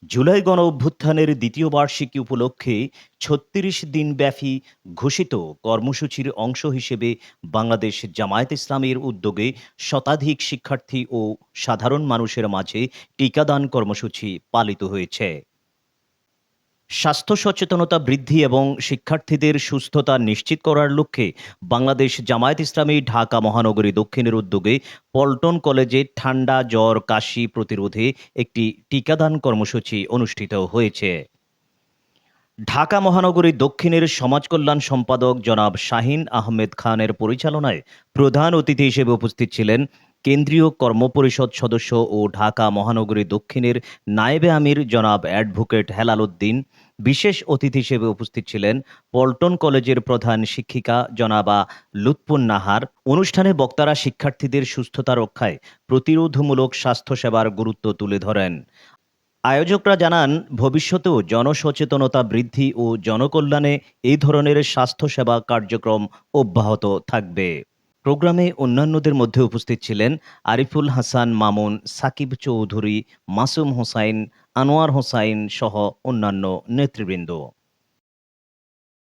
জুলাই গণঅভ্যুত্থানের দ্বিতীয় বার্ষিকী উপলক্ষে ৩৬ দিনব্যাপী ঘোষিত কর্মসূচির অংশ হিসেবে বাংলাদেশ জামায়াত ইসলামীর উদ্যোগে শতাধিক শিক্ষার্থী ও সাধারণ মানুষের মাঝে টিকাদান কর্মসূচি পালিত হয়েছে। স্বাস্থ্য সচেতনতা বৃদ্ধি এবং শিক্ষার্থীদের সুস্থতা নিশ্চিত করার লক্ষ্যে বাংলাদেশ জামায়াত ইসলামী ঢাকা মহানগরী দক্ষিণের উদ্যোগে পল্টন কলেজে ঠান্ডা, জ্বর, কাশি প্রতিরোধে একটি টিকাদান কর্মসূচি অনুষ্ঠিত হয়েছে। ঢাকা মহানগরী দক্ষিণের সমাজ কল্যাণ সম্পাদক জনাব শাহীন আহমেদ খানের পরিচালনায় প্রধান অতিথি হিসেবে উপস্থিত ছিলেন কেন্দ্রীয় কর্মপরিষদ সদস্য ও ঢাকা মহানগরী দক্ষিণের নায়েবে আমির জনাব অ্যাডভোকেট হেলাল উদ্দিন। বিশেষ অতিথি হিসেবে উপস্থিত ছিলেন পল্টন কলেজের প্রধান শিক্ষিকা জনাবা লুৎফুন নাহার। অনুষ্ঠানে বক্তারা শিক্ষার্থীদের সুস্থতা রক্ষায় প্রতিরোধমূলক স্বাস্থ্যসেবার গুরুত্ব তুলে ধরেন। আয়োজকরা জানান, ভবিষ্যতেও জনসচেতনতা বৃদ্ধি ও জনকল্যাণে এই ধরনের স্বাস্থ্যসেবা কার্যক্রম অব্যাহত থাকবে। প্রোগ্রামে অন্যান্যদের মধ্যে উপস্থিত ছিলেন আরিফুল হাসান মামুন, সাকিব চৌধুরী, মাসুম হোসাইন, আনোয়ার হোসাইন সহ অন্যান্য নেতৃবৃন্দ।